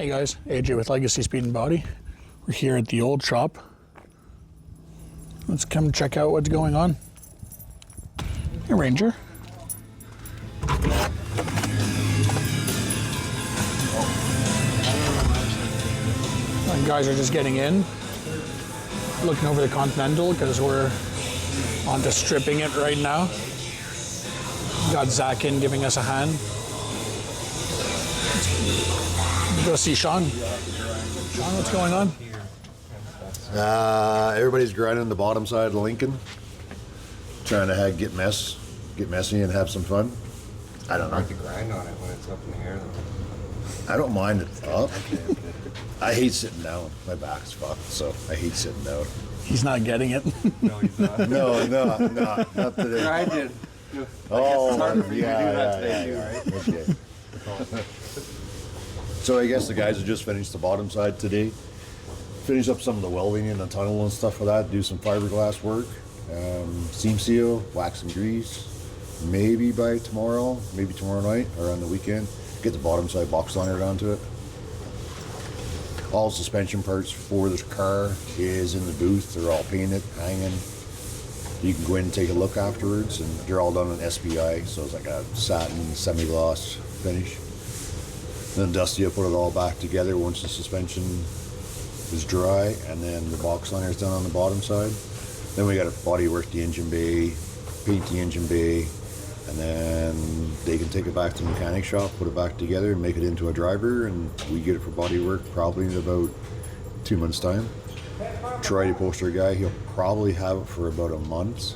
Hey guys, AJ with Legacy Speed and Body. We're here at the old shop. Let's come check out what's going on. Hey Ranger. And guys are just getting in, looking over the Continental because we're on to stripping it right now. Got Zach in giving us a hand. Go see Sean. Sean, what's going on? Everybody's grinding the bottom side of the Lincoln, trying to get messy and have some fun. I don't know. Hard to grind on it when it's up in the air, though. I don't mind it up. I hate sitting down. My back's fucked, so I hate sitting down. He's not getting it. No, he's not. No, not today. I did. Oh, it's harder for you to do that yeah, today, too, right? Okay. So I guess the guys have just finished the bottom side today. Finish up some of the welding in the tunnel and stuff for that. Do some fiberglass work, seam seal, wax and grease. Maybe by tomorrow, maybe tomorrow night or on the weekend, get the bottom side box liner onto it. All suspension parts for this car is in the booth. They're all painted, hanging. You can go in and take a look afterwards, and they're all done on SPI, so it's like a satin semi-gloss finish. Then Dusty will put it all back together once the suspension is dry, and then the box liner is done on the bottom side. Then we got to body work the engine bay, paint the engine bay, and then they can take it back to the mechanic shop, put it back together, and make it into a driver, and we get it for body work probably in about 2 months' time. Troy, the poster guy, he'll probably have it for about a month,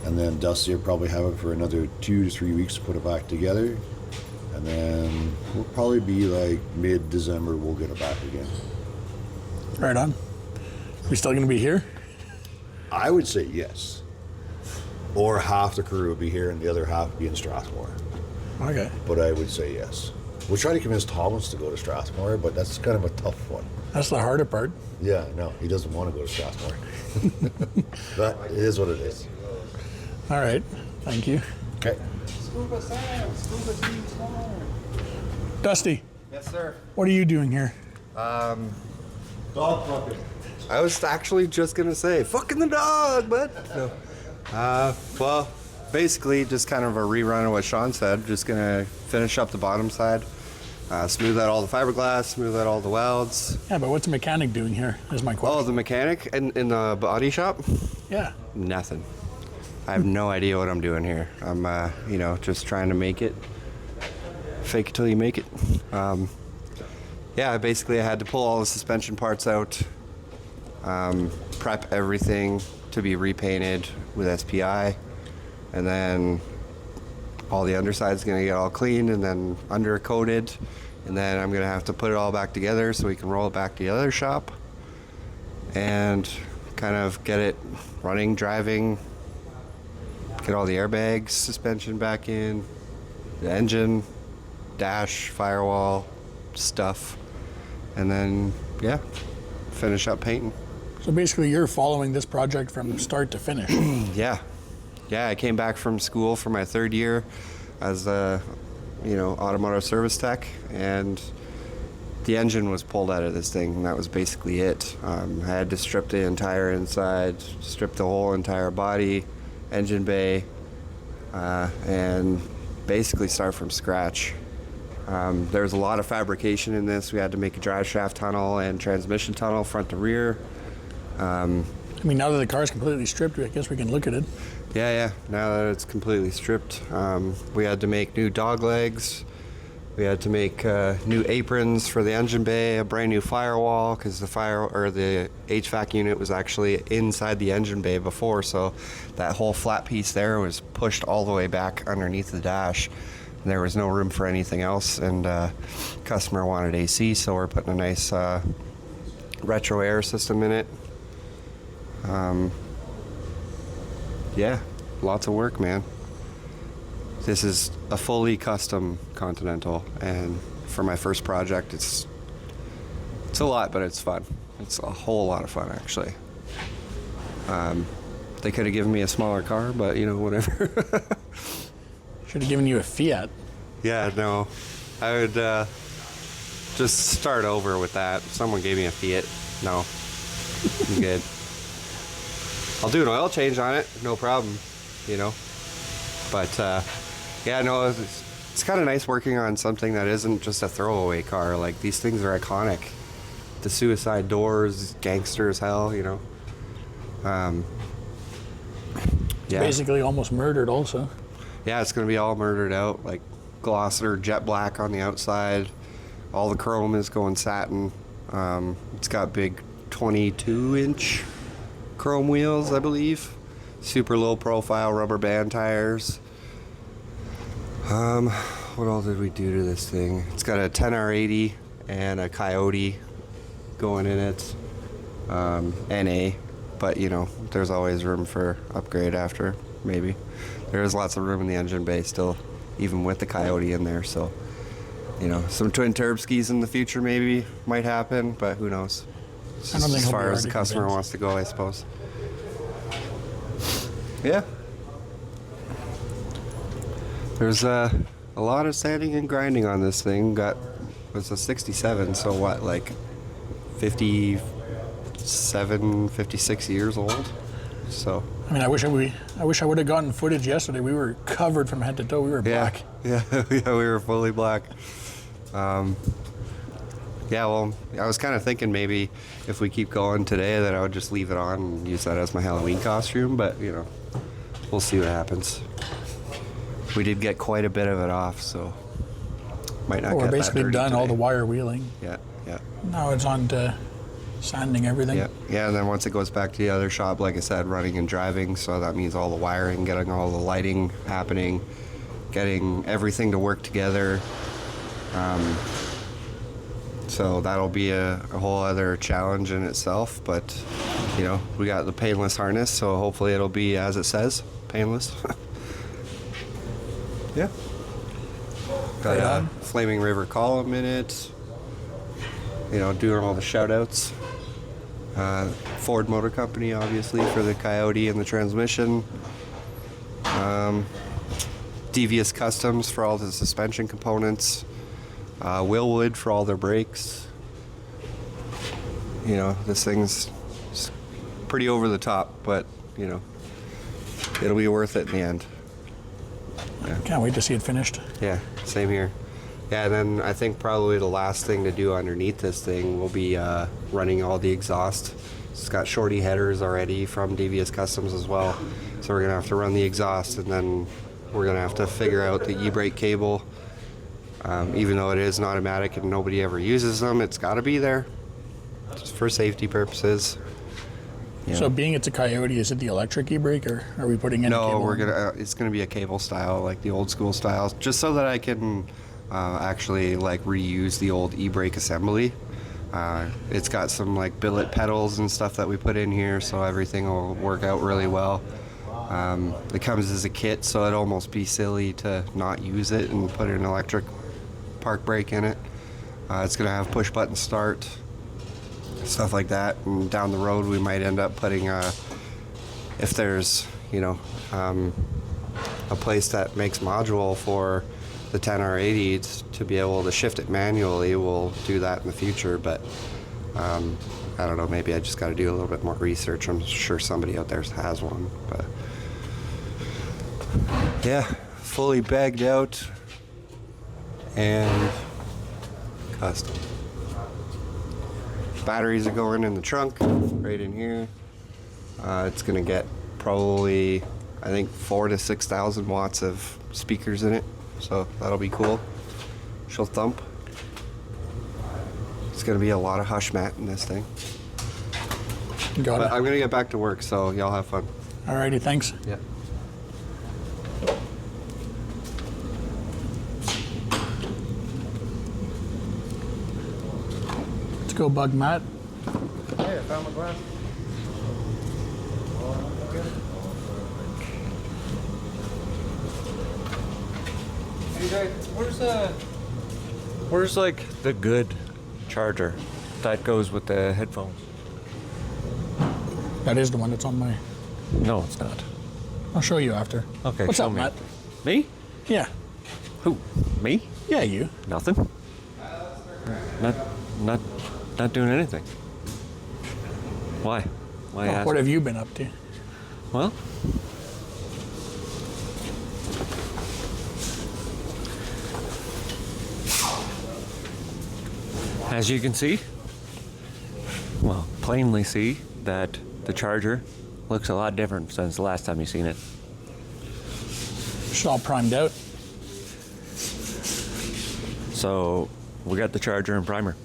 and then Dusty will probably have it for another 2 to 3 weeks to put it back together, and then we'll probably be like mid-December we'll get it back again. Right on. We still gonna be here? I would say yes. Or half the crew would be here and the other half would be in Strathmore. Okay. But I would say yes. We'll try to convince Thomas to go to Strathmore, but that's kind of a tough one. That's the harder part. Yeah, no, he doesn't want to go to Strathmore. But it is what it is. All right. Thank you. Okay. Scuba Sam, Scuba Team Star. Dusty, Yes, sir. what are you doing here? Dog fucking. I was actually just gonna say, fucking the dog, bud. No. Well, basically just kind of a rerun of what Sean said. Just gonna finish up the bottom side, smooth out all the fiberglass, smooth out all the welds. Yeah, but what's a mechanic doing here is my question. Oh, the mechanic in the body shop? Yeah. Nothing. I have no idea what I'm doing here. I'm, just trying to make it. Fake it till you make it. Yeah, basically I had to pull all the suspension parts out, prep everything to be repainted with SPI, and then all the underside's gonna get all cleaned and then undercoated, and then I'm gonna have to put it all back together so we can roll it back to the other shop and kind of get it running, driving, get all the airbags, suspension back in, the engine, dash, firewall, stuff, and then, yeah, finish up painting. So basically you're following this project from start to finish. Yeah, I came back from school for my third year as a, automotive service tech, and the engine was pulled out of this thing, and that was basically it. I had to strip the entire inside, strip the whole entire body, engine bay, and basically start from scratch. There's a lot of fabrication in this. We had to make a drive shaft tunnel and transmission tunnel front to rear. I mean, now that the car's completely stripped, I guess we can look at it. Yeah. Now that it's completely stripped, we had to make new dog legs. We had to make new aprons for the engine bay, a brand new firewall because the HVAC unit was actually inside the engine bay before, so that whole flat piece there was pushed all the way back underneath the dash. And there was no room for anything else, and customer wanted AC, so we're putting a nice retro air system in it. Yeah, lots of work, man. This is a fully custom Continental, and for my first project, it's a lot, but it's fun. It's a whole lot of fun, actually. They could have given me a smaller car, but whatever. Should have given you a Fiat. Yeah, no, I would just start over with that. If someone gave me a Fiat, no, I'm good. I'll do an oil change on it, no problem, you know. But yeah, no, it's kind of nice working on something that isn't just a throwaway car. Like, these things are iconic. The suicide doors, gangster as hell, you know. Yeah. Basically almost murdered also. Yeah, it's going to be all murdered out, like gloss or jet black on the outside. All the chrome is going satin. It's got big 22-inch chrome wheels, I believe. Super low profile rubber band tires. What all did we do to this thing? It's got a 10R80 and a Coyote going in it. NA, but you know, there's always room for upgrade after, maybe. There is lots of room in the engine bay still, even with the Coyote in there, so you know, some twin turb skis in the future maybe might happen, but who knows? It's just as far as the customer wants to go, I suppose. Yeah. There's a lot of sanding and grinding on this thing. It's a 67, so what, like 57, 56 years old? So. I mean, I wish I would have gotten footage yesterday. We were covered from head to toe. We were black. Yeah, we were fully black. Yeah, well, I was kind of thinking maybe if we keep going today that I would just leave it on and use that as my Halloween costume, but you know, we'll see what happens. We did get quite a bit of it off, so might not get that dirty. We're basically done today. All the wire wheeling. Yeah. Now it's on to sanding everything. Yeah, and then once it goes back to the other shop, like I said, running and driving, so that means all the wiring, getting all the lighting happening, getting everything to work together. So that'll be a whole other challenge in itself, but you know, we got the painless harness, so hopefully it'll be as it says, painless. Yeah. Got a Flaming River column in it. You know, doing all the shout outs. Ford Motor Company, obviously, for the Coyote and the transmission. Devious Customs for all the suspension components. Willwood for all their brakes. You know, this thing's pretty over the top, but, you know, it'll be worth it in the end. Yeah. Can't wait to see it finished. Yeah, same here. Yeah, and then I think probably the last thing to do underneath this thing will be running all the exhaust. It's got shorty headers already from Devious Customs as well. So we're going to have to run the exhaust, and then we're going to have to figure out the e-brake cable. Even though it is an automatic and nobody ever uses them, it's got to be there just for safety purposes. Yeah. So being it's a Coyote, is it the electric e-brake, or are we putting in a cable? No, it's gonna be a cable style, like the old school style, just so that I can actually like reuse the old e-brake assembly. It's got some like billet pedals and stuff that we put in here, so everything will work out really well. It comes as a kit, so it'd almost be silly to not use it and put an electric park brake in it. It's gonna have push button start, stuff like that, and down the road we might end up putting if there's, you know, a place that makes module for the 10R80 to be able to shift it manually, we'll do that in the future, but I don't know, maybe I just got to do a little bit more research. I'm sure somebody out there has one, but yeah, fully bagged out and custom. Batteries are going in the trunk, right in here. It's gonna get probably, I think, 4,000 to 6,000 watts of speakers in it, so that'll be cool. She'll thump. It's gonna be a lot of hush mat in this thing. Got it. I'm gonna get back to work, so y'all have fun. Alrighty, thanks. Yeah. Let's go, Bug Matt. Hey, I found my glass. Hey guys, where's like the good charger that goes with the headphones? That is the one that's on my... No, it's not. I'll show you after. Okay, What's show up, me. Matt? Me? Yeah. Who? Me? Yeah, you. Nothing. Not, not, not doing anything. Why? Why ask? What have you been up to? Well, as you can see, well, plainly see that the Charger looks a lot different since the last time you've seen it. It's all primed out. So we got the Charger and primer.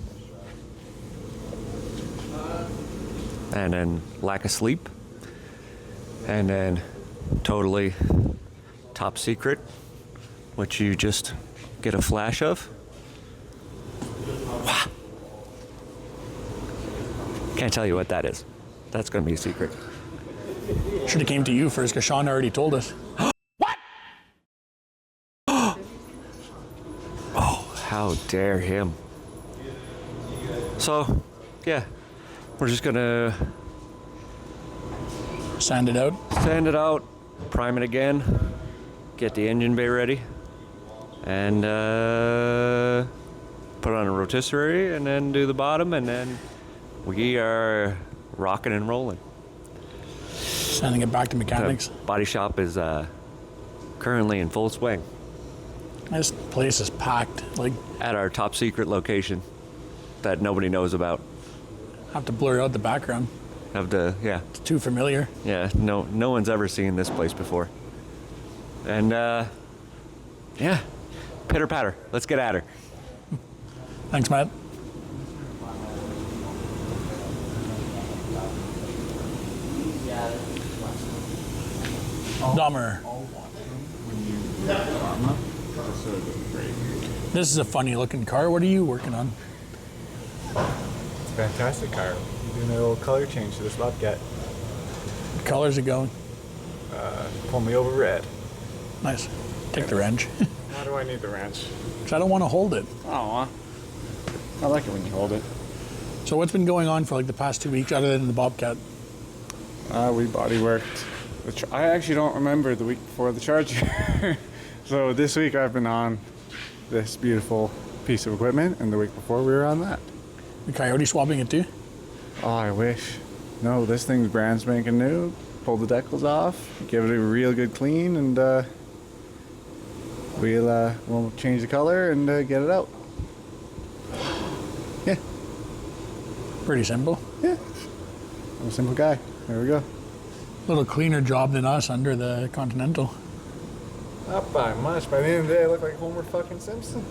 And then lack of sleep. And then totally top secret, which you just get a flash of. Wow. Can't tell you what that is. That's going to be a secret. Should have came to you first, because Sean already told us. How dare him. So, yeah, we're just gonna Sand it out. sand it out, prime it again, get the engine bay ready, and put on a rotisserie, and then do the bottom, and then we are rocking and rolling. Sending it back to mechanics. The body shop is currently in full swing This place is packed. Like, at our top secret location that nobody knows about. have to blur out the background. Yeah, It's too familiar. no one's ever seen this place before. And yeah, pitter patter. Let's get at her. Thanks, Matt. Dumber. This is a funny looking car. What are you working on? Fantastic car. Doing a little color change to this Bobcat. What colors are going? Pull me over red. Nice. Take the wrench. Why do I need the wrench? Because I don't want to hold it. Oh, I like it when you hold it. So what's been going on for like the past 2 weeks other than the Bobcat? We body worked. I actually don't remember the week before the Charger. So this week I've been on this beautiful piece of equipment, and the week before we were on that. The Coyote swapping it too? Oh, I wish. No, this thing's brand spanking new. Pull the decals off, give it a real good clean, and we'll change the color and get it out. Yeah, Pretty simple. yeah. I'm a simple guy. There we go. Little cleaner job than us under the Continental. Not by much. By the end of the day, I look like Homer fucking Simpson.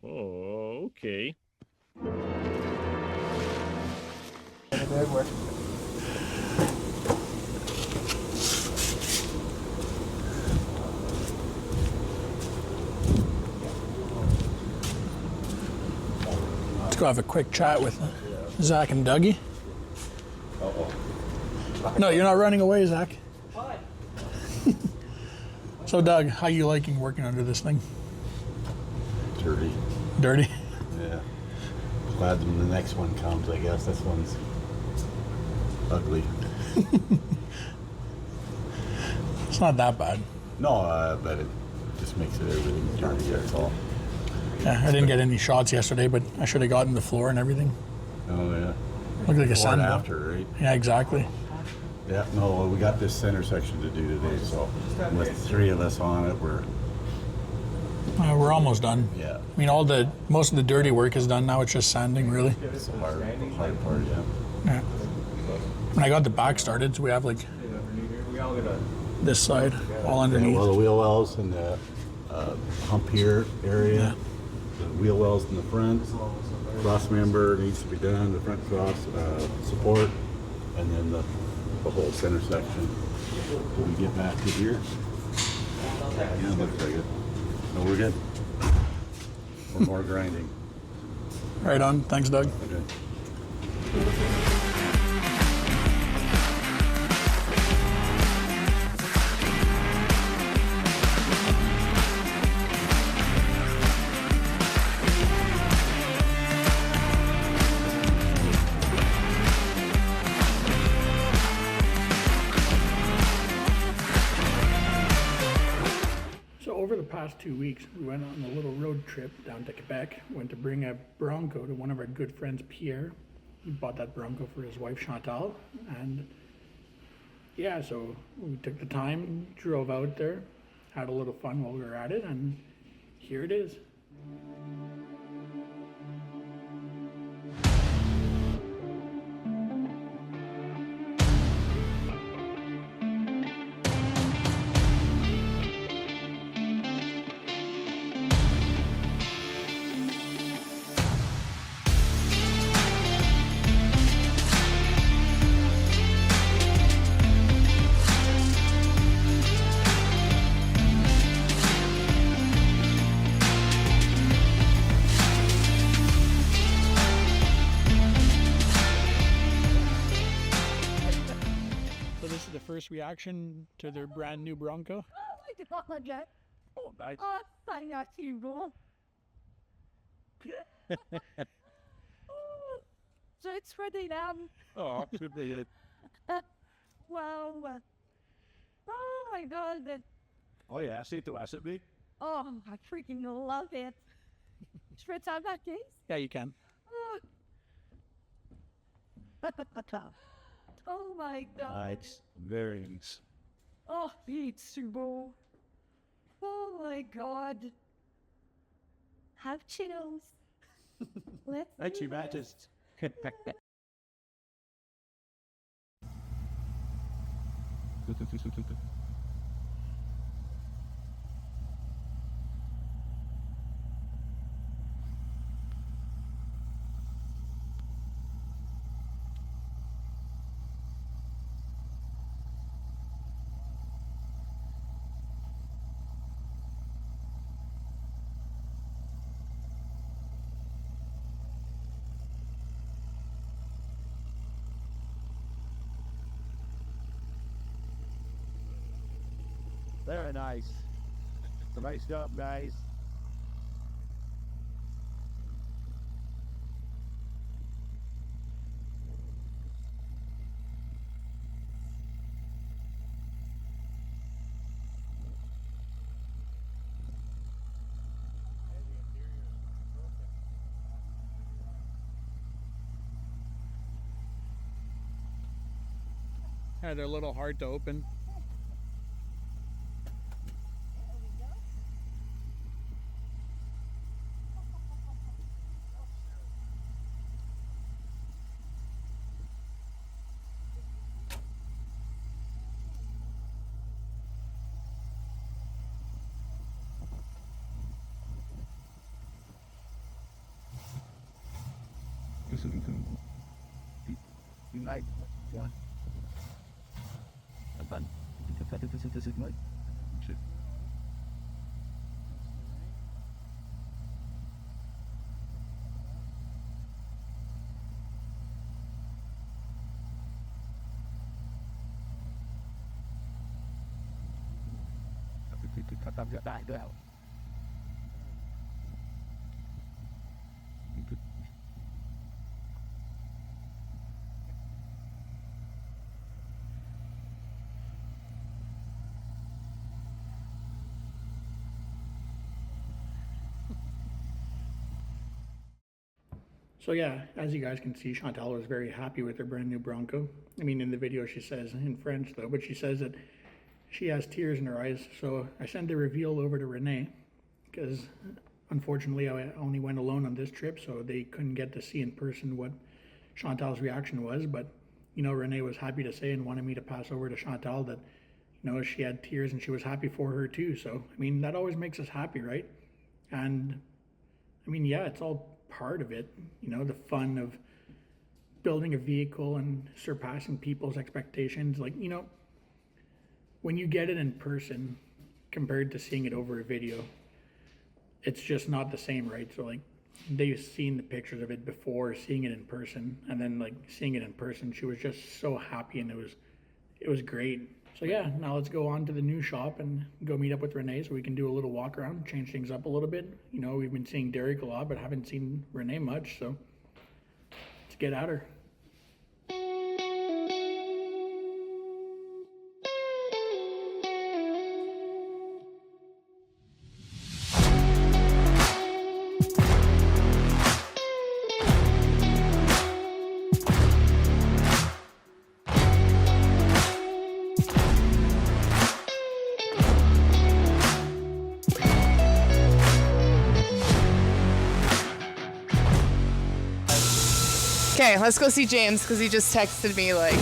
Oh, okay. Let's go have a quick chat with Zach and Dougie. No, you're not running away, Zach. What? So, Doug, how you liking working under this thing? Dirty. Dirty? Yeah. Glad when the next one comes, I guess. This one's ugly. It's not that bad. No, but it just makes it everything dirty, that's all. Yeah, I didn't get any shots yesterday, but I should have gotten the floor and everything. Oh, yeah. Looked like a Before and sand. after, right? Yeah, exactly. Yeah, no, we got this center section to do today, so with 3 of us on it, we're, We're almost done. yeah, I mean, most of the dirty work is done now. It's just sanding, really. it's the hard part, yeah. Yeah. When I got the back started, so we have like this side all Yeah, underneath. well, the wheel wells and the hump here area, Yeah. the wheel wells in the front, cross member needs to be done, the front cross support, and then the whole center section. When we get back to here, yeah, it looks like it. No, we're good. One more grinding. Right on. Thanks, Doug. Okay. past 2 weeks, we went on a little road trip down to Quebec. Went to bring a Bronco to one of our good friends, Pierre. He bought that Bronco for his wife, Chantal. And yeah, so we took the time, drove out there, had a little fun while we were at it, and here it is. So this is the first reaction to their brand new Bronco. Oh, nice. Oh, so it's ready now. Oh, should be it. Wow. Oh my God. Oh, yeah, I see it to Disassembly. Oh, I freaking love it. Should I tap that case? Yeah, you can. Oh. Oh my God. It's very nice. Oh, it's super. Oh my God. Have chills. Let's Actually do matches. Very nice. It's a nice job, guys. Yeah, they're a little hard to open. Nice. Yeah. Fun. Tạm dừng lại được. So yeah, as you guys can see, Chantal was very happy with her brand new Bronco. I mean, in the video she says, in French though, but she says that she has tears in her eyes. So I sent the reveal over to Renee, because unfortunately I only went alone on this trip, so they couldn't get to see in person what Chantal's reaction was. But, you know, Renee was happy to say and wanted me to pass over to Chantal that, you know, she had tears and she was happy for her too. So, I mean, that always makes us happy, right? And, I mean, yeah, it's all part of it, you know, the fun of building a vehicle and surpassing people's expectations. Like, you know, when you get it in person compared to seeing it over a video, it's just not the same, right? So like, they've seen the pictures of it before, seeing it in person, and then like seeing it in person, she was just so happy, and it was great. So yeah, now let's go on to the new shop and go meet up with Renee so we can do a little walk around, change things up a little bit. You know, we've been seeing Derek a lot, but haven't seen Renee much, so let's get at her. Okay, let's go see James because he just texted me like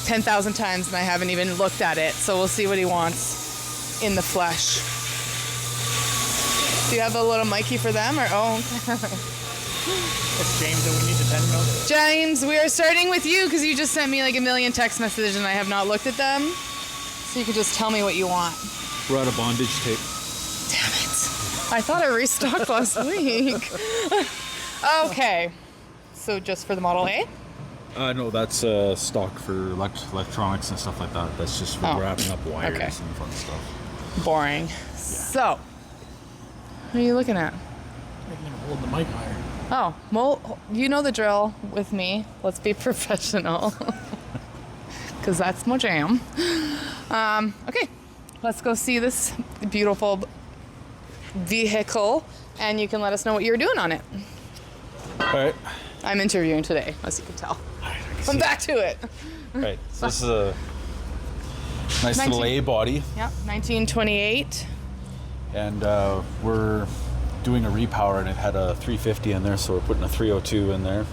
10,000 times and I haven't even looked at it. So we'll see what he wants in the flesh. Do you have a little Mikey for them or It's James that we need to tend to. James, we are starting with you because you just sent me like a million text messages and I have not looked at them. So you can just tell me what you want. We're out of bondage tape. Damn it. I thought I restocked last week. Okay. So just for the Model A? No, that's stock for electronics and stuff like that. That's just for wrapping up wires and fun stuff. Boring. Yeah. So, what are you looking at? I'm going to hold the mic higher. Oh, well, you know the drill with me. Let's be professional. Because that's my jam. Okay, let's go see this beautiful vehicle and you can let us know what you're doing on it. All right. I'm interviewing today, as you can tell. Come back to it. All right. So this is a nice little A body. Yep, 1928. And we're doing a repower, and it had a 350 in there, so we're putting a 302 in there.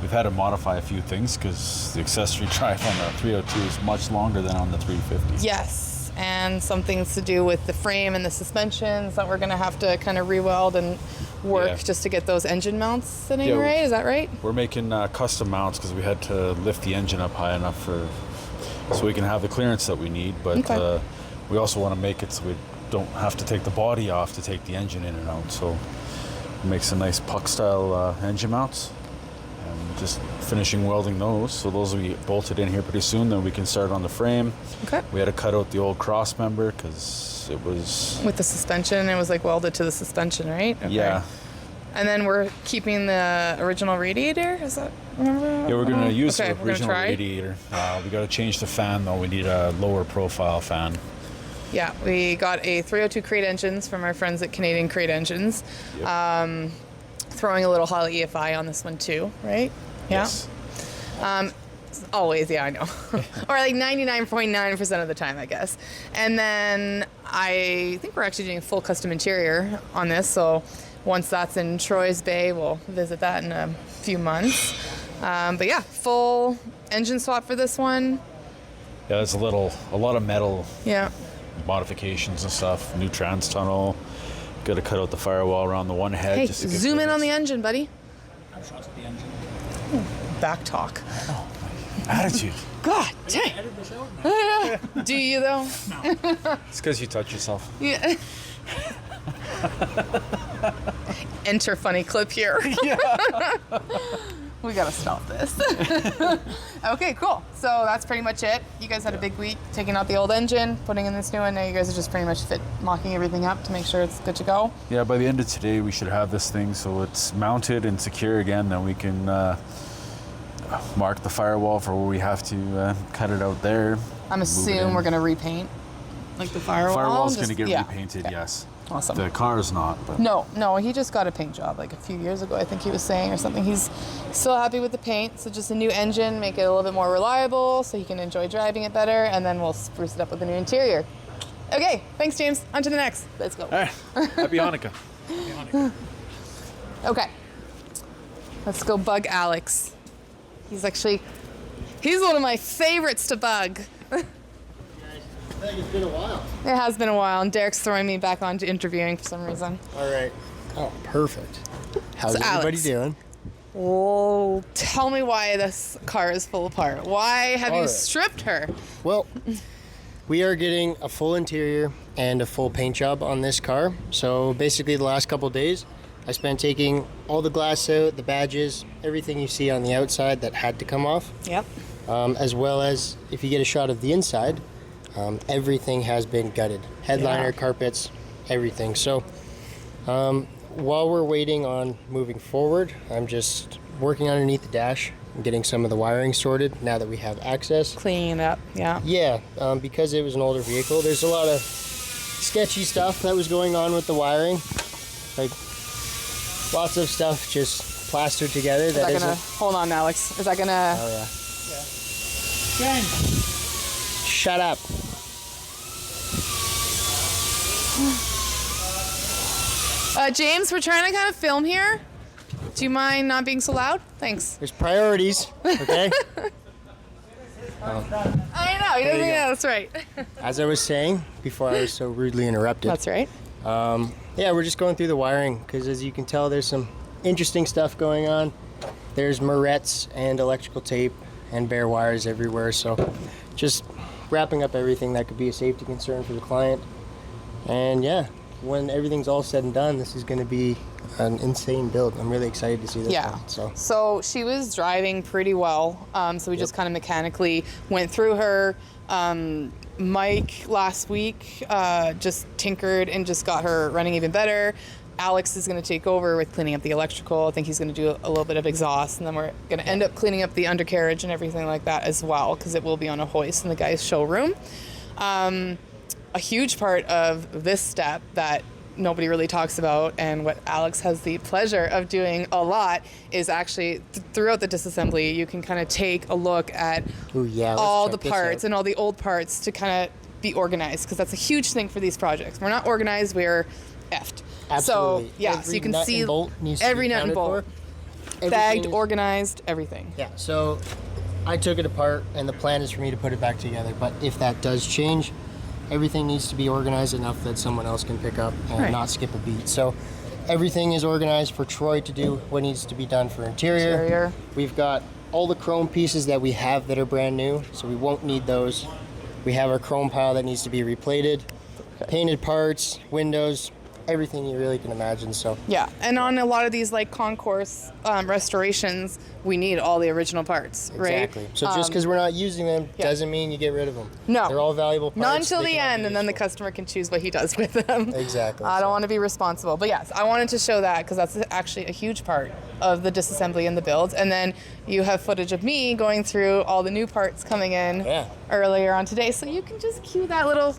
We've had to modify a few things because the accessory drive on the 302 is much longer than on the 350. Yes, and some things to do with the frame and the suspensions that we're going to have to kind of re-weld and work just to get those engine mounts sitting right. Is that right? We're making custom mounts because we had to lift the engine up high enough so we can have the clearance that we need. But we also want to make it so we don't have to take the body off to take the engine in and out. So we make some nice puck style engine mounts. And just finishing welding those. So those will be bolted in here pretty soon. Then we can start on the frame. Okay. We had to cut out the old cross member because it was... With the suspension, it was like welded to the suspension, right? Okay. Yeah. And then we're keeping the original radiator? Is that... Remember? Yeah, we're going to use the original radiator. We got to change the fan though. We need a lower profile fan. Yeah, we got a 302 crate engines from our friends at Canadian Crate Engines. Yep. Throwing a little Holla EFI on this one too, right? Yeah. Yes. Always, yeah, I know. Or like 99.9% of the time, I guess. And then I think we're actually doing a full custom interior on this. So once that's in Troy's Bay, we'll visit that in a few months. But yeah, full engine swap for this one. Yeah, there's a lot of metal. Yeah. Modifications and stuff. New trans tunnel. Got to cut out the firewall around the one head. Hey, just to zoom in on the engine, buddy. Have shots of the engine. Back talk. Oh, attitude. God dang. Do you though? No. It's because you touch yourself. Yeah. Enter funny clip here. Yeah. We gotta stop this. Okay, cool. So that's pretty much it. You guys had a big week taking out the old engine, putting in this new one. Now you guys are just pretty much mocking everything up to make sure it's good to go. Yeah, by the end of today, we should have this thing so it's mounted and secure again. Then we can mark the firewall for where we have to cut it out there. I'm assuming we're gonna repaint, like the firewall. Firewall's gonna get repainted, yes. Awesome. The car's not. But. No, he just got a paint job like a few years ago, I think he was saying, or something. He's still happy with the paint, so just a new engine, make it a little bit more reliable so he can enjoy driving it better, and then we'll spruce it up with a new interior. Okay, thanks, James. On to the next. Let's go. All right. Happy Hanukkah. Okay. Let's go bug Alex. He's one of my favorites to bug. It's been a while. It has been a while, and Derek's throwing me back onto interviewing for some reason. All right. Oh, perfect. How's everybody doing? Well, tell me why this car is full apart. Why have you stripped her? Well, we are getting a full interior and a full paint job on this car. So basically the last couple of days, I spent taking all the glass out, the badges, everything you see on the outside that had to come off. Yep. As well as if you get a shot of the inside, everything has been gutted. Headliner, carpets, everything. So while we're waiting on moving forward, I'm just working underneath the dash and getting some of the wiring sorted now that we have access. Cleaning it up, yeah. Yeah, because it was an older vehicle, there's a lot of sketchy stuff that was going on with the wiring. Like lots of stuff just plastered together. Hold on, Alex. Is that gonna... Oh, yeah. Shut up. James, we're trying to kind of film here. Do you mind not being so loud? Thanks. There's priorities, okay? I know. He doesn't. Yeah, that's right. As I was saying before I was so rudely interrupted. That's right. Yeah, we're just going through the wiring because as you can tell, there's some interesting stuff going on. There's morettes and electrical tape and bare wires everywhere. So just wrapping up everything that could be a safety concern for the client. And yeah, when everything's all said and done, this is going to be an insane build. I'm really excited to see this one. So she was driving pretty well. So we just kind of mechanically went through her. Mike last week just tinkered and just got her running even better. Alex is going to take over with cleaning up the electrical. I think he's going to do a little bit of exhaust, and then we're going to end up cleaning up the undercarriage and everything like that as well, because it will be on a hoist in the guy's showroom. A huge part of this step that nobody really talks about, and what Alex has the pleasure of doing a lot, is actually throughout the disassembly, you can kind of take a look at all the parts and all the old parts to kind of be organized, because that's a huge thing for these projects. We're not organized, we're effed. Absolutely. So yeah, so you can see every nut and bolt, bagged, organized, everything. Yeah, so I took it apart and the plan is for me to put it back together, but if that does change, everything needs to be organized enough that someone else can pick up and not skip a beat. So everything is organized for Troy to do what needs to be done for interior. We've got all the chrome pieces that we have that are brand new, so we won't need those. We have our chrome pile that needs to be replated, painted parts, windows, everything you really can imagine. So yeah, and on a lot of these like concourse restorations, we need all the original parts, right? Exactly. So just because we're not using them doesn't mean you get rid of them. No, they're all valuable parts. Not until the end, and then the customer can choose what he does with them. Exactly. I don't want to be responsible, but yes, I wanted to show that because that's actually a huge part of the disassembly and the builds. And then you have footage of me going through all the new parts coming in earlier on today, so you can just cue that little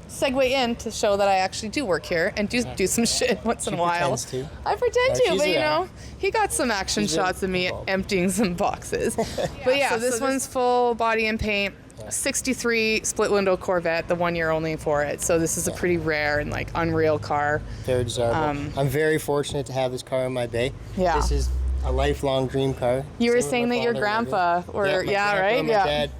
segue in to show that I actually do work here and do some shit once in a while. To. I pretend to, but you know, he got some action shots of me emptying some boxes. But yeah, so this one's full body and paint, 63 split window Corvette, the 1 year only for it. So this is a pretty rare and like unreal car. Very desirable. I'm very fortunate to have this car in my bay. Yeah. This is a lifelong dream car. You were saying that your grandpa, or my grandpa, right? My dad.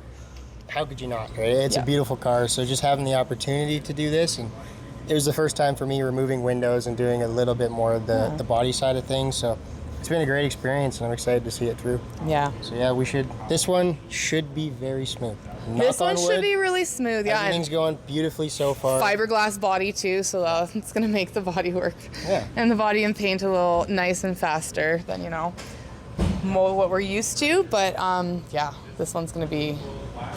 How could you not, right? It's a beautiful car, so just having the opportunity to do this, and it was the first time for me removing windows and doing a little bit more of the body side of things, so it's been a great experience, and I'm excited to see it through. Yeah. So yeah, this one should be very smooth. This one should be really smooth, yeah. Everything's going beautifully so far. Fiberglass body too, so it's going to make the body work. Yeah. And the body and paint a little nice and faster than, you know, more what we're used to, but yeah, this one's going to be...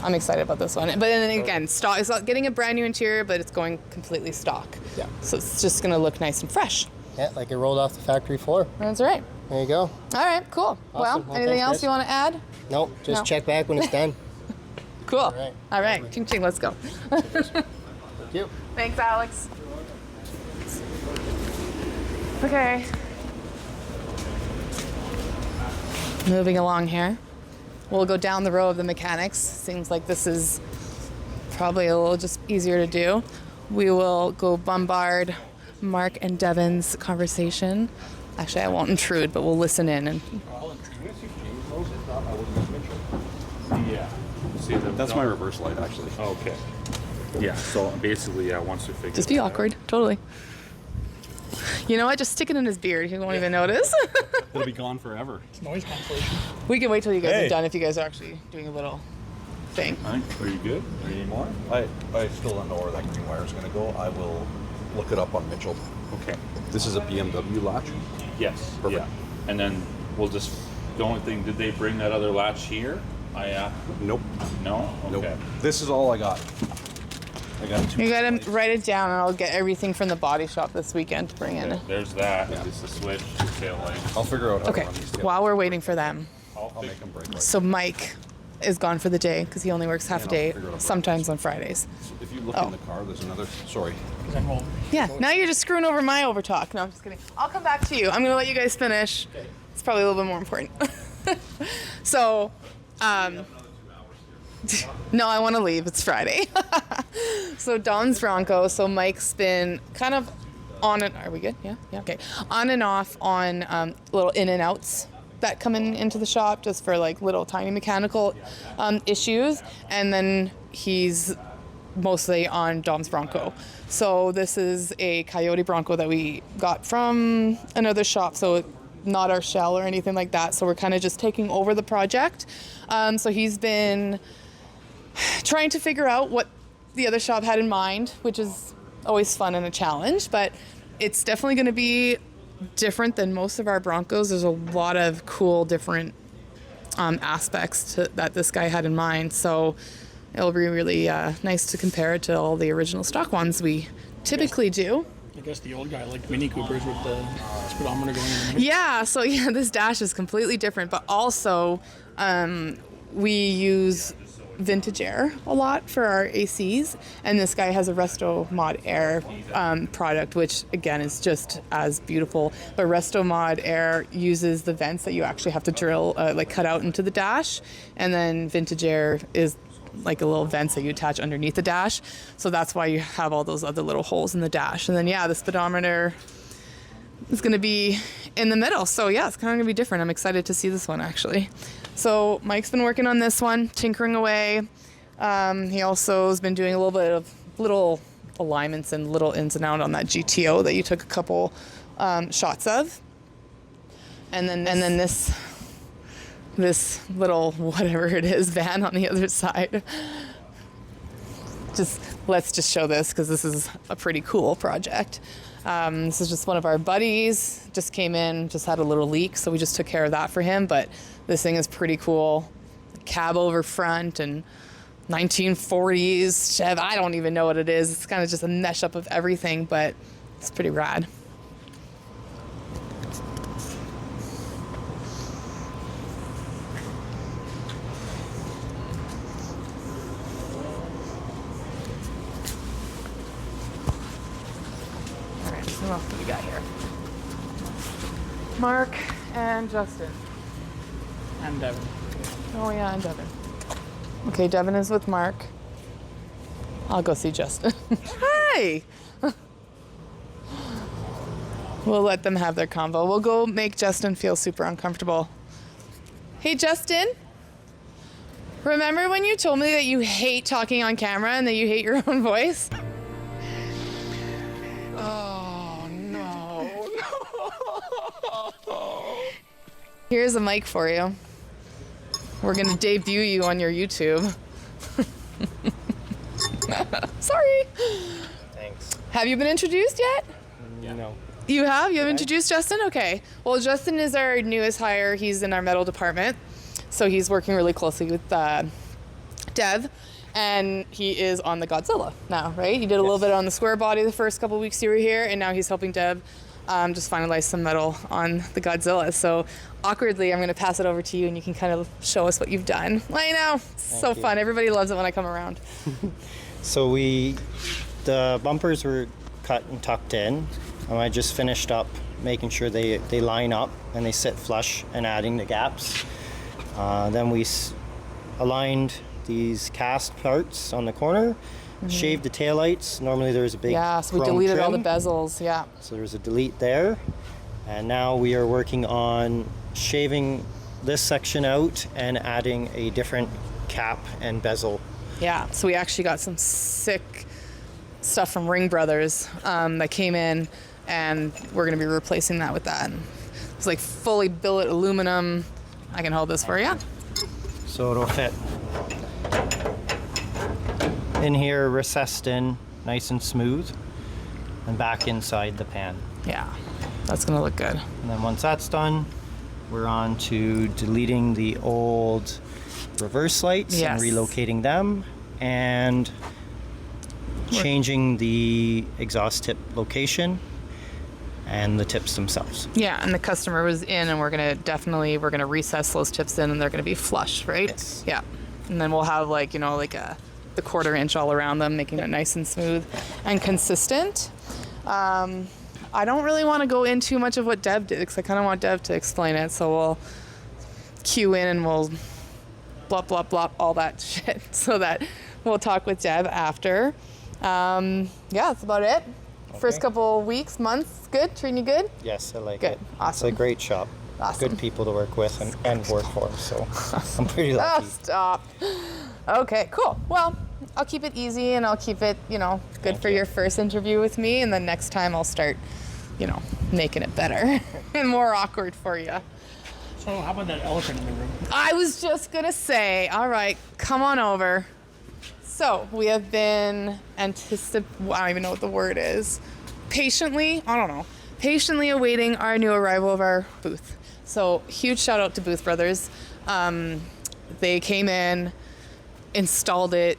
I'm excited about this one. But then again, stock. It's not getting a brand new interior, but it's going completely stock. Yeah. So it's just going to look nice and fresh. Yeah, like it rolled off the factory floor. That's right. There you go. All right, cool. Awesome. Well, anything else you want to add? Nope, just check back when it's done. Cool. All right. Ching ching, let's go. Thank you. Thanks, Alex. Okay. Moving along here. We'll go down the row of the mechanics. Seems like this is probably a little just easier to do. We will go bombard Mark and Devin's conversation. Actually, I won't intrude, but we'll listen in. And yeah. See, that's my reverse light, actually. Okay. Yeah, so basically, once we figure just be awkward, totally. You know what? Just stick it in his beard. He won't even notice. It'll be gone forever. It's noise cancellation. We can wait till you guys are done if you guys are actually doing a little thing. All right. Are you good? Are you need more? I still don't know where that green wire is going to go. I will look it up on Mitchell. Okay. This is a BMW latch? Yes. Perfect. Yeah. And then we'll just, the only thing, did they bring that other latch here? Nope. No? Okay. Nope. This is all I got. I got two. You gotta write it down, and I'll get everything from the body shop this weekend to bring in. There's that. Yeah. It's the switch, the tail light. I'll figure out how to Okay. run these together. While we're waiting for them, I'll make them break right. so Mike is gone for the day because he only works half a day, sometimes on Fridays. If you look in the car, there's another. Sorry. Yeah. Now you're just screwing over my overtalk. No, I'm just kidding. I'll come back to you. I'm gonna let you guys finish. Okay. It's probably a little bit more important. So, no, I want to leave. It's Friday. So Don's Bronco. So Mike's been kind of on and, are we good? Yeah, okay. On and off on little in and outs that come into the shop just for like little tiny mechanical issues. And then he's mostly on Dom's Bronco. So this is a Coyote Bronco that we got from another shop. So not our shell or anything like that. So we're kind of just taking over the project. So he's been trying to figure out what the other shop had in mind, which is always fun and a challenge, but it's definitely going to be different than most of our Broncos. There's a lot of cool different aspects that this guy had in mind. So it'll be really nice to compare it to all the original stock ones we typically do. I guess the old guy liked Mini Coopers with the speedometer going in the middle. Yeah, so yeah, this dash is completely different, but also we use vintage air a lot for our ACs, and this guy has a Resto Mod Air product, which again is just as beautiful. But Resto Mod Air uses the vents that you actually have to drill, like cut out into the dash, and then vintage air is like a little vents that you attach underneath the dash. So that's why you have all those other little holes in the dash. And then yeah, the speedometer is going to be in the middle. So yeah, it's kind of going to be different. I'm excited to see this one actually. So Mike's been working on this one, tinkering away. He also has been doing a little bit of little alignments and little ins and out on that GTO that you took a couple shots of. And then this little whatever it is van on the other side. Let's just show this because this is a pretty cool project. This is just one of our buddies, just came in, just had a little leak, so we just took care of that for him. But this thing is pretty cool. Cab over front and 1940s Chev. I don't even know what it is. It's kind of just a mesh up of everything, but it's pretty rad. Who else do we got here? Mark and Justin. And Devin. Oh yeah, and Devin. Okay, Devin is with Mark. I'll go see Justin. Hi! We'll let them have their convo. We'll go make Justin feel super uncomfortable. Hey Justin, remember when you told me that you hate talking on camera and that you hate your own voice? Here's a mic for you. We're gonna debut you on your YouTube. Sorry. Thanks. Have you been introduced yet? No. You have? You have introduced Justin? Okay. Well, Justin is our newest hire. He's in our metal department. So he's working really closely with Dev. And he is on the Godzilla now, right? He did a little bit on the square body the first couple weeks you were here, and now he's helping Dev just finalize some metal on the Godzilla. So awkwardly, I'm going to pass it over to you, and you can kind of show us what you've done. I know. It's so fun. Everybody loves it when I come around. So the bumpers were cut and tucked in. I just finished up making sure they line up and they sit flush and adding the gaps. Then we aligned these cast parts on the corner, shaved the taillights. Normally there's a big so we deleted all the bezels, So there's a delete there. And now we are working on shaving this section out and adding a different cap and bezel. Yeah, so we actually got some sick stuff from Ring Brothers that came in, and we're going to be replacing that with that. And it's like fully billet aluminum. I can hold this for you. So it'll fit in here, recessed in, nice and smooth, and back inside the pan. Yeah, that's going to look good. And then once that's done, we're on to deleting the old reverse lights and relocating them, and changing the exhaust tip location and the tips themselds. Yeah, and the customer was in, and we're gonna recess those tips in, and they're gonna be flush, right? Yes. Yeah, and then we'll have the 1/4 inch all around them, making it nice and smooth and consistent. I don't really want to go in too much of what Deb did, because I kind of want Deb to explain it. So we'll cue in and we'll blop blop blop all that shit, so that we'll talk with Deb after. Yeah, that's about it. First couple weeks, months, good? Treating you good? Yes, I like Good. it. Awesome. It's a great shop. Awesome. Good people to work with and work for, so I'm pretty Oh, lucky. stop. Okay, cool. Well, I'll keep it easy and I'll keep it, good for your first interview with me. And then next time I'll start, making it better and more awkward for you. So how about that elephant in the room? I was just going to say, all right, come on over. So we have been I don't even know what the word is. Patiently awaiting our new arrival of our booth. So huge shout out to Booth Brothers. They came in, installed it.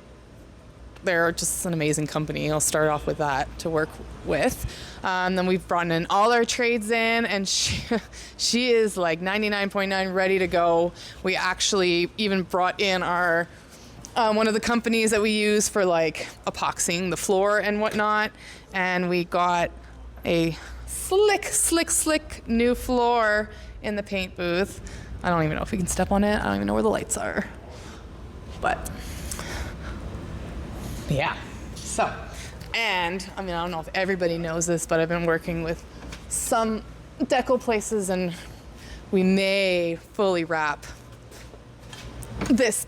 They're just an amazing company. I'll start off with that to work with. Then we've brought in all our trades in, and she is like 99.9 ready to go. We actually even brought in our one of the companies that we use for like epoxying the floor and whatnot, and we got a slick new floor in the paint booth. I don't even know if we can step on it. I don't even know where the lights are. But yeah. So, and I don't know if everybody knows this, but I've been working with some deco places, and we may fully wrap this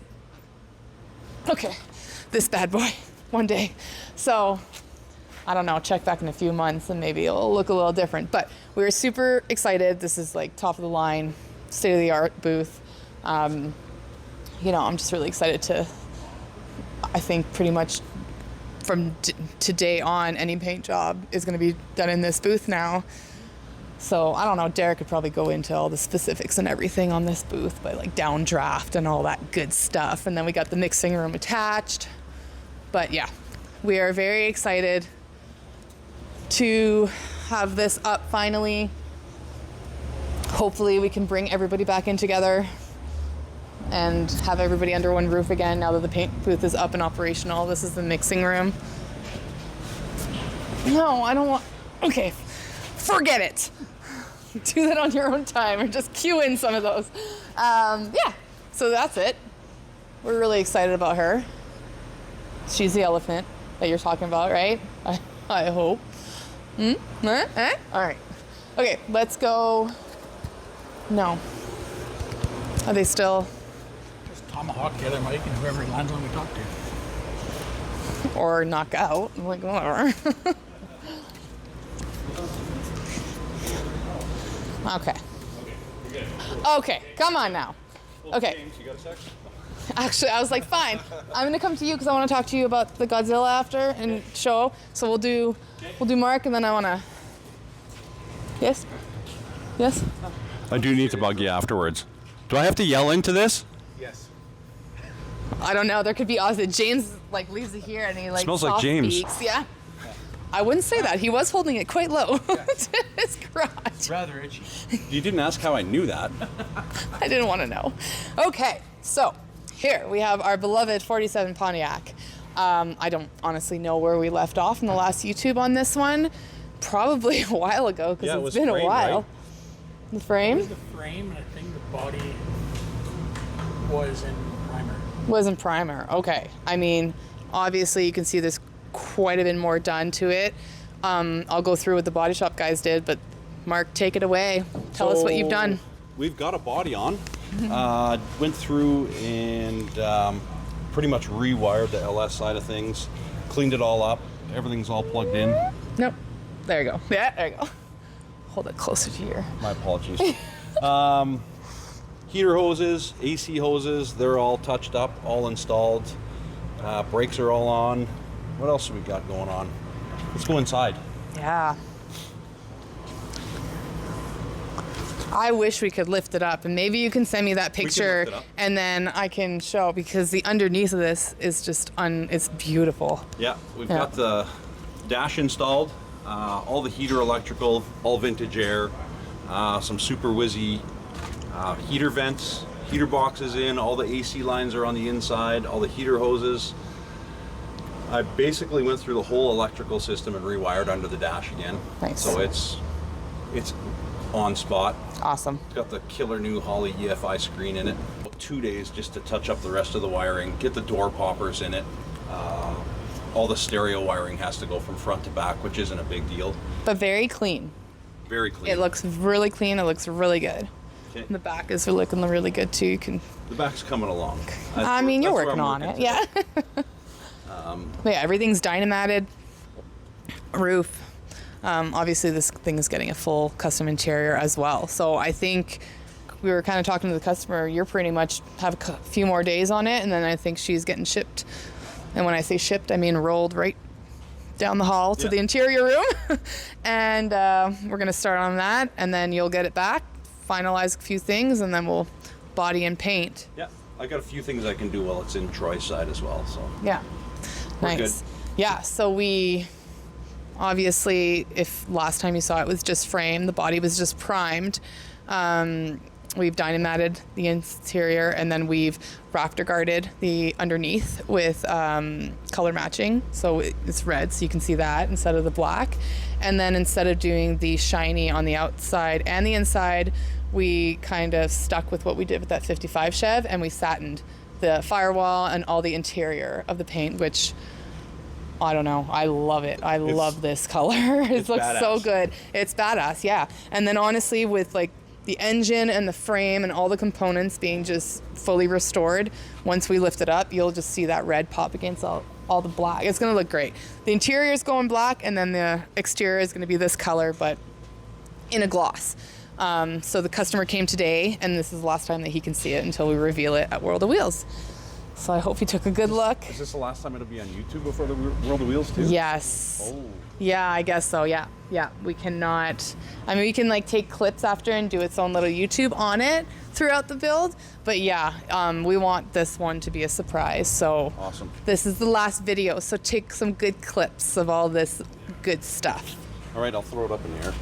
bad boy one day. So I don't know, check back in a few months and maybe it'll look a little different. But we were super excited. This is like top of the line, state of the art booth. I'm just really excited to, I think pretty much from today on, any paint job is going to be done in this booth now. So I don't know, Derek could probably go into all the specifics and everything on this booth, but like downdraft and all that good stuff. And then we got the mixing room attached. But yeah, we are very excited to have this up finally. Hopefully we can bring everybody back in together and have everybody under one roof again now that the paint booth is up and operational. This is the mixing room. No, I don't want, okay, forget it. Do that on your own time or just cue in some of those. Yeah, so that's it. We're really excited about her. She's the elephant that you're talking about, right? I hope. All right. Okay, let's go. No. Are they still? Just tomahawk the other mic and whoever lands on we talk to. Or knock out. I'm like, whatever. Okay. Okay, come on now. Okay. Actually, I was like, fine. I'm gonna come to you because I want to talk to you about the Godzilla after and show. So we'll do Mark, and then I wanna. Yes. Yes. I do need to bug you afterwards. Do I have to yell into this? Yes. I don't know. There could be Ozzy. James like leaves it here and he like Smells like soft James. speaks. Yeah. I wouldn't say that. He was holding it quite low to his crotch. Rather itchy. You didn't ask how I knew that. I didn't want to know. Okay, so here we have our beloved 47 Pontiac. I don't honestly know where we left off in the last YouTube on this one. Probably a while ago because it's been a while. right? The frame? It was the frame, and I think the body was in primer. Was in primer. Okay. I mean, obviously you can see there's quite a bit more done to it. I'll go through what the body shop guys did, but Mark, take it away. Tell us what you've done. We've got a body on. Went through and pretty much rewired the LS side of things. Cleaned it all up. Everything's all plugged in. Nope. There you go. Yeah, there you go. Hold it closer to your... My apologies. Heater hoses, AC hoses, they're all touched up, all installed. Brakes are all on. What else have we got going on? Let's go inside. Yeah. I wish we could lift it up, and maybe you can send me that picture, and then I can show, because the underneath of this is just it's beautiful. Yeah, we've got the dash installed, all the heater electrical, all vintage air, some super whizzy heater vents, heater boxes in, all the AC lines are on the inside, all the heater hoses. I basically went through the whole electrical system and rewired under the dash again. Nice. So it's on spot. Awesome. It's got the killer new Holley EFI screen in it. 2 days just to touch up the rest of the wiring, get the door poppers in it. all the stereo wiring has to go from front to back, which isn't a big deal. But very clean. Very clean. It looks really clean. It looks really good. Okay. The back is looking really good too. You can. The back's coming along. I mean, you're working on it. Yeah. But yeah, everything's dynamatted. Roof. Obviously, this thing is getting a full custom interior as well. So I think we were kind of talking to the customer. You're pretty much have a few more days on it, and then I think she's getting shipped. And when I say shipped, I mean rolled right down the hall to the interior room. And we're going to start on that, and then you'll get it back, finalize a few things, and then we'll body and paint. Yeah, I got a few things I can do while it's in Troy's side as well. So yeah, we're nice. good. Yeah, so we obviously, if last time you saw it was just framed, the body was just primed. We've dynamatted the interior, and then we've rafter guarded the underneath with color matching. So it's red, so you can see that instead of the black. And then instead of doing the shiny on the outside and the inside, we kind of stuck with what we did with that 55 Chev, and we satined the firewall and all the interior of the paint, which I don't know. I love it. I love this color. It looks badass. so good. It's badass, yeah. And then honestly, with like the engine and the frame and all the components being just fully restored, once we lift it up, you'll just see that red pop against all the black. It's going to look great. The interior is going black, and then the exterior is going to be this color, but in a gloss. So the customer came today, and this is the last time that he can see it until we reveal it at World of Wheels. So I hope he took a good look. Is this the last time it'll be on YouTube before the World of Wheels too? Yes. Oh. Yeah, I guess so. Yeah. We cannot. I mean, we can like take clips after and do its own little YouTube on it throughout the build. But yeah, we want this one to be a surprise. So Awesome. This is the last video. So take some good clips of all this good stuff. All right, I'll throw it up in the air.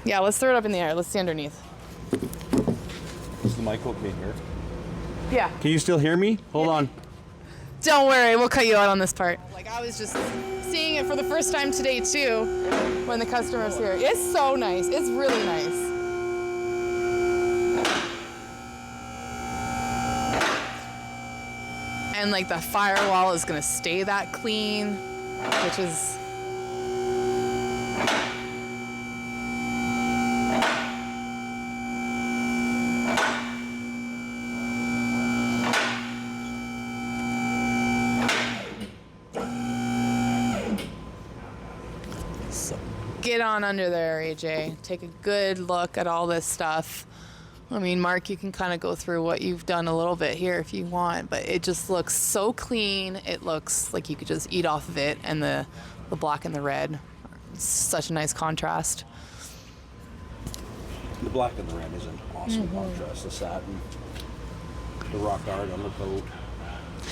Yeah. Let's throw it up in the air. Let's see underneath. Is the mic okay here? Yeah. Can you still hear me? Hold on. Don't worry, we'll cut you out on this part. Like, I was just seeing it for the first time today too, when the customer's here. It's so nice. It's really nice. And like the firewall is gonna stay that clean, which is get on under there, AJ. Take a good look at all this stuff. I mean, Mark, you can kind of go through what you've done a little bit here if you want, but it just looks so clean. It looks like you could just eat off of it, and the black and the red. It's such a nice contrast. The black and the red is an awesome contrast. The satin, the rock art on the coat.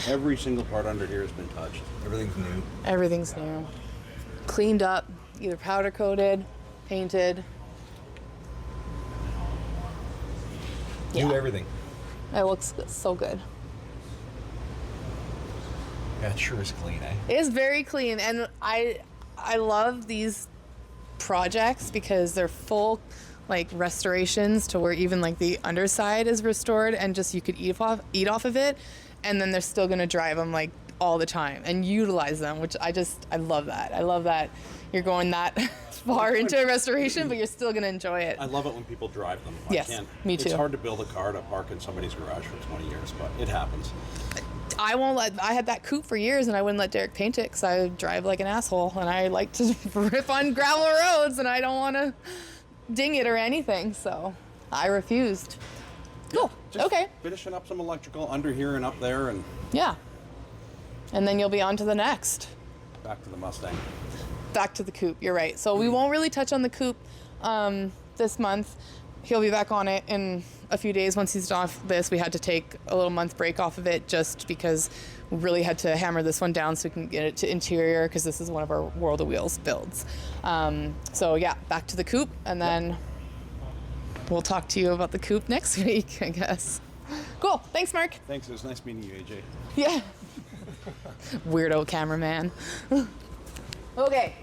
Every single part under here has been touched. Everything's new. Everything's new. Cleaned up, either powder coated, painted. New everything. It looks so good. Yeah, it sure is clean, eh? It is very clean, and I love these projects because they're full like restorations to where even like the underside is restored, and just you could eat off of it, and then they're still gonna drive them like all the time and utilize them, which I love that. I love that you're going that far into a restoration, but you're still gonna enjoy it. I love it when people drive them. Yes, me too. It's hard to build a car to park in somebody's garage for 20 years, but it happens. I had that coupe for years, and I wouldn't let Derek paint it because I drive like an asshole, and I like to rip on gravel roads, and I don't want to ding it or anything, so I refused. Cool. Just okay. Finishing up some electrical under here and up there, and Yeah. And then you'll be on to the next. back to the Mustang. Back to the coupe. You're right. So we won't really touch on the coupe this month. He'll be back on it in a few days. Once he's done off this, we had to take a little month break off of it just because we really had to hammer this one down so we can get it to interior, because this is one of our World of Wheels builds. So yeah, back to the coupe, and then we'll talk to you about the coupe next week, I guess. Cool. Thanks, Mark. Thanks. It was nice meeting you, AJ. Yeah. Weirdo cameraman. Okay.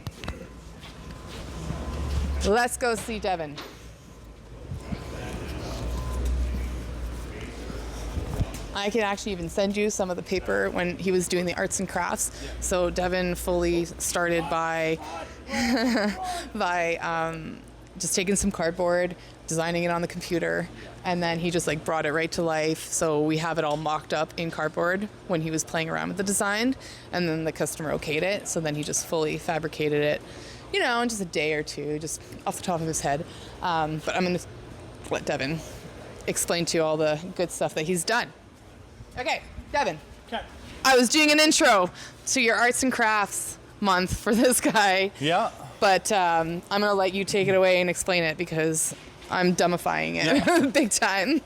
Let's go see Devin. I can actually even send you some of the paper when he was doing the arts and crafts. So Devin fully started by just taking some cardboard, designing it on the computer, and then he just like brought it right to life. So we have it all mocked up in cardboard when he was playing around with the design, and then the customer okayed it. So then he just fully fabricated it, you know, in just a day or two, just off the top of his head. But I'm gonna let Devin explain to you all the good stuff that he's done. Okay, Devin. Okay. I was doing an intro to your arts and crafts month for this guy. Yeah. But I'm going to let you take it away and explain it because I'm dumbifying it big time.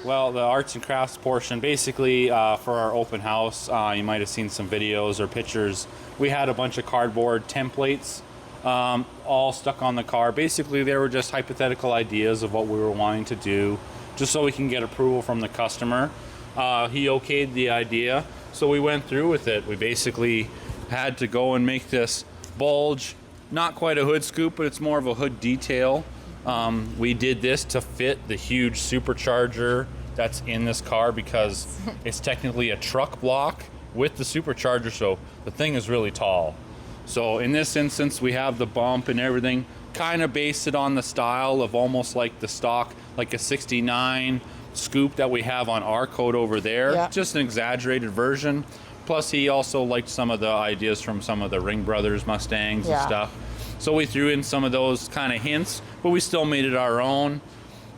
Well, the arts and crafts portion, basically for our open house, you might have seen some videos or pictures. We had a bunch of cardboard templates all stuck on the car. Basically, they were just hypothetical ideas of what we were wanting to do, just so we can get approval from the customer. He okayed the idea, so we went through with it. We basically had to go and make this bulge. Not quite a hood scoop, but it's more of a hood detail. We did this to fit the huge supercharger that's in this car because it's technically a truck block with the supercharger, so the thing is really tall. So in this instance, we have the bump and everything, kind of based it on the style of almost like the stock, like a 69 scoop that we have on our coat over there. Yeah. Just an exaggerated version. Plus, he also liked some of the ideas from some of the Ring Brothers Mustangs and stuff. So we threw in some of those kind of hints, but we still made it our own.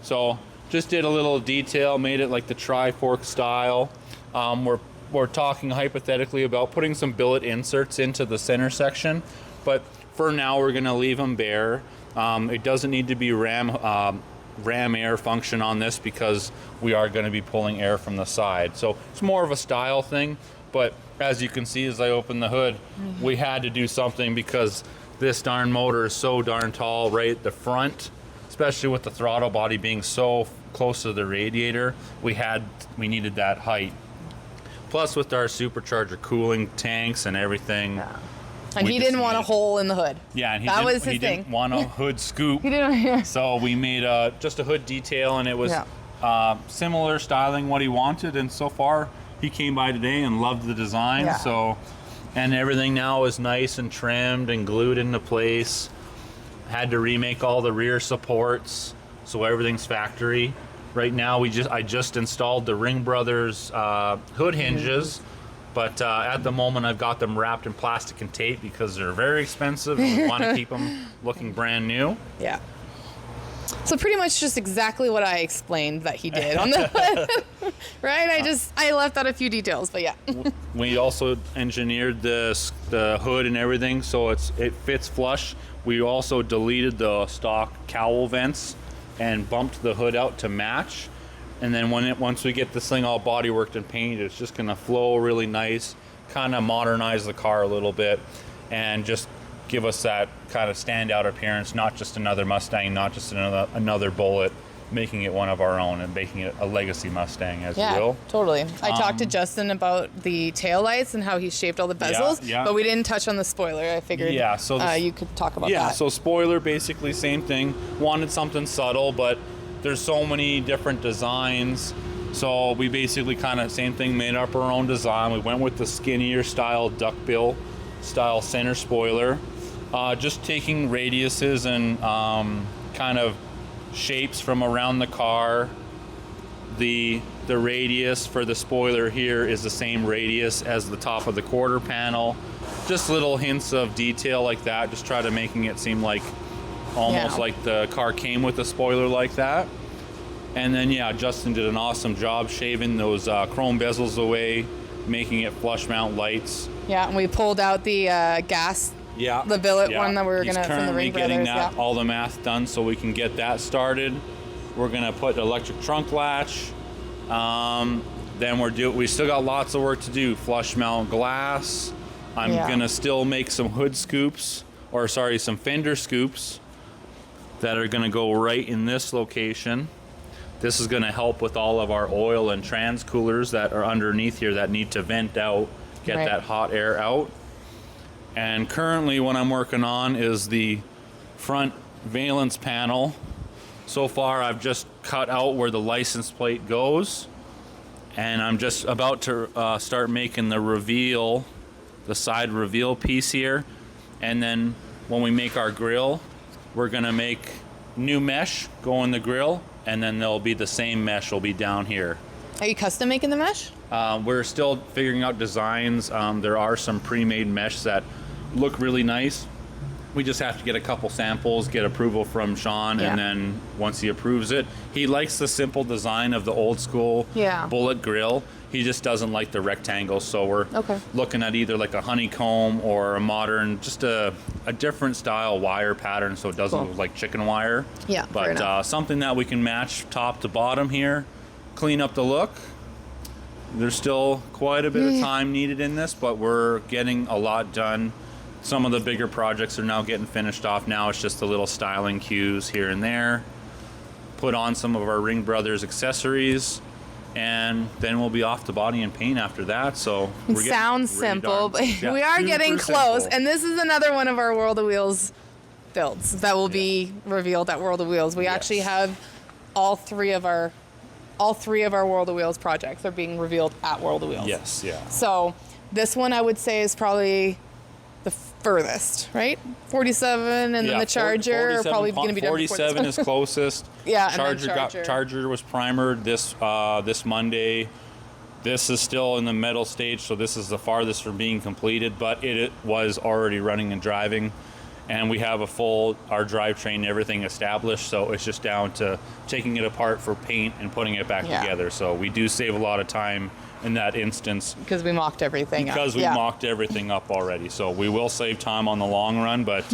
So just did a little detail, made it like the tri-fork style. We're talking hypothetically about putting some billet inserts into the center section, but for now we're going to leave them bare. It doesn't need to be ram air function on this because we are going to be pulling air from the side. So it's more of a style thing. But as you can see, as I open the hood, we had to do something because this darn motor is so darn tall right at the front, especially with the throttle body being so close to the radiator. We needed that height. Plus, with our supercharger cooling tanks and everything. Yeah. And he didn't want a hole in the hood. Yeah, and that was his thing. Didn't want a hood scoop. He didn't. Yeah. So we made just a hood detail, and it was similar styling what he wanted. And so far, he came by today and loved the design. Yeah. So, and everything now is nice and trimmed and glued into place. Had to remake all the rear supports, so everything's factory. Right now, I just installed the Ring Brothers hood hinges. But at the moment, I've got them wrapped in plastic and tape because they're very expensive and we want to keep them looking brand new. Yeah. So pretty much just exactly what I explained that he did on the hood, right? I left out a few details, but yeah. We also engineered the hood and everything so it fits flush. We also deleted the stock cowl vents and bumped the hood out to match. And then once we get this thing all bodyworked and painted, it's just gonna flow really nice, kind of modernize the car a little bit, and just give us that kind of standout appearance, not just another Mustang, not just another Bullet, making it one of our own and making it a legacy Mustang, as you will. Totally. I talked to Justin about the taillights and how he shaped all the bezels, but we didn't touch on the spoiler. I figured you could talk about that. Yeah, so spoiler, basically same thing. Wanted something subtle, but there's so many different designs. So we basically kind of same thing, made up our own design. We went with the skinnier style duckbill style center spoiler. Just taking radiuses and kind of shapes from around the car. The radius for the spoiler here is the same radius as the top of the quarter panel. Just little hints of detail like that, just try to making it seem like almost like the car came with a spoiler like that. And then Justin did an awesome job shaving those chrome bezels away, making it flush mount lights. Yeah, and we pulled out the gas. Yeah. The billet one that we were gonna from the Ring Brothers. He's currently getting all the math done so we can get that started. We're gonna put electric trunk latch. Then we still got lots of work to do. Flush mount glass. I'm gonna still make some hood scoops, some fender scoops that are gonna go right in this location. This is gonna help with all of our oil and trans coolers that are underneath here that need to vent out, get that hot air out. And currently what I'm working on is the front valence panel. So far I've just cut out where the license plate goes. And I'm just about to start making the side reveal piece here. And then when we make our grill, we're gonna make new mesh go in the grill, and then there'll be the same mesh will be down here. Are you custom making the mesh? We're still figuring out designs. There are some pre-made mesh that look really nice. We just have to get a couple samples, get approval from Sean, and then once he approves it, he likes the simple design of the old school bullet grill. He just doesn't like the rectangles, so we're looking at either like a honeycomb or a modern, just a different style wire pattern so it doesn't look like chicken wire. Yeah, but something that we can match top to bottom here, clean up the look. There's still quite a bit of time needed in this, but we're getting a lot done. Some of the bigger projects are now getting finished off. Now it's just the little styling cues here and there. Put on some of our Ring Brothers accessories, and then we'll be off to body and paint after that. So it sounds simple, but we are getting close. And this is another one of our World of Wheels builds that will be revealed at World of Wheels. We actually have all three of our World of Wheels projects are being revealed at World of Wheels. Yes, yeah. So this one I would say is probably the furthest, right? 47 and then the Charger are probably going to be done. 47 is closest. Charger was primered this Monday. This is still in the metal stage, so this is the farthest from being completed, but it was already running and driving. And we have our drivetrain and everything established, so it's just down to taking it apart for paint and putting it back together. So we do save a lot of time in that instance. Because we mocked everything up. Because we mocked everything up already. So we will save time on the long run, but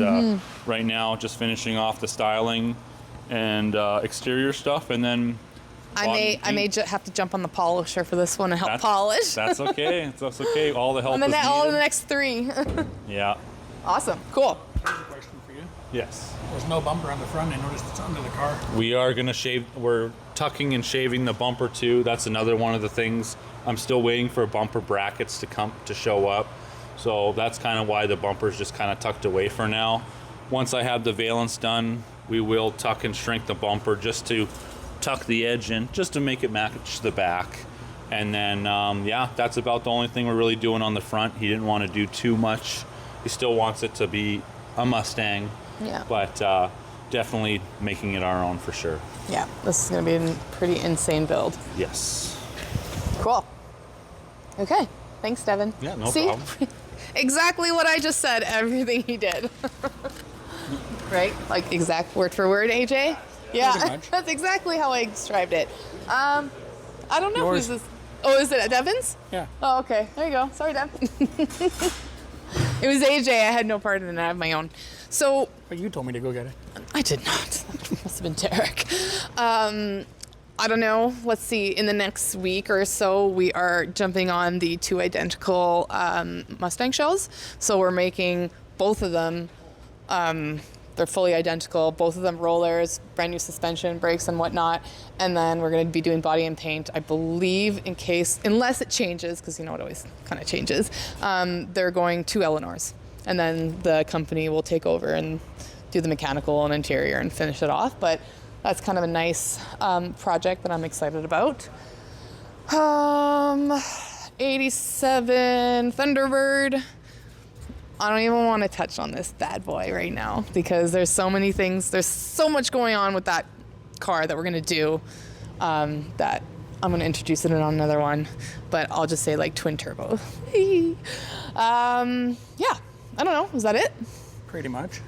right now just finishing off the styling and exterior stuff, and then I may have to jump on the polisher for this one and help polish. That's okay. That's okay. All the help is needed. All the next three. Yeah. Awesome. Cool. Here's a question for you. Yes. There's no bumper on the front. I noticed it's under the car. We are going to shave. We're tucking and shaving the bumper too. That's another one of the things. I'm still waiting for bumper brackets to show up. So that's kind of why the bumper's just kind of tucked away for now. Once I have the valance done, we will tuck and shrink the bumper just to tuck the edge in, just to make it match the back. And then, that's about the only thing we're really doing on the front. He didn't want to do too much. He still wants it to be a Mustang, but definitely making it our own for sure. Yeah, this is going to be a pretty insane build. Yes. Cool. Okay. Thanks, Devin. Yeah, no problem. Exactly what I just said, everything he did. Right? Like exact word for word, AJ? Yeah, that's exactly how I described it. I don't know who's this. Oh, is it Devin's? Yeah. Oh, okay. There you go. Sorry, Dev. It was AJ. I had no part in it. I have my own. So. But you told me to go get it. I did not. That must have been Derek. I don't know. Let's see. In the next week or so, we are jumping on the 2 identical Mustang shells. So we're making both of them. They're fully identical. Both of them rollers, brand new suspension, brakes, and whatnot. And then we're going to be doing body and paint, I believe, unless it changes, because you know it always kind of changes. They're going 2 Eleanors, and then the company will take over and do the mechanical and interior and finish it off. But that's kind of a nice project that I'm excited about. 87 Thunderbird. I don't even want to touch on this bad boy right now because there's so many things. There's so much going on with that car that we're going to do that I'm going to introduce it on another one. But I'll just say like twin turbo. I don't know. Is that it? Pretty much.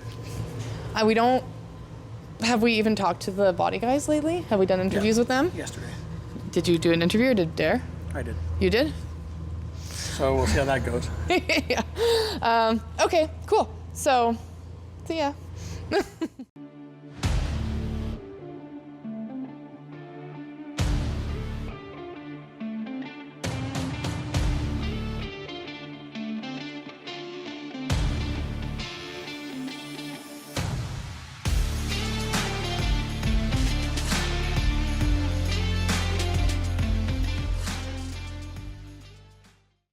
Have we even talked to the body guys lately? Have we done interviews with them? Yesterday. Did you do an interview or did Dare? I did. You did? So we'll see how that goes. Yeah. Okay, cool. So, see ya.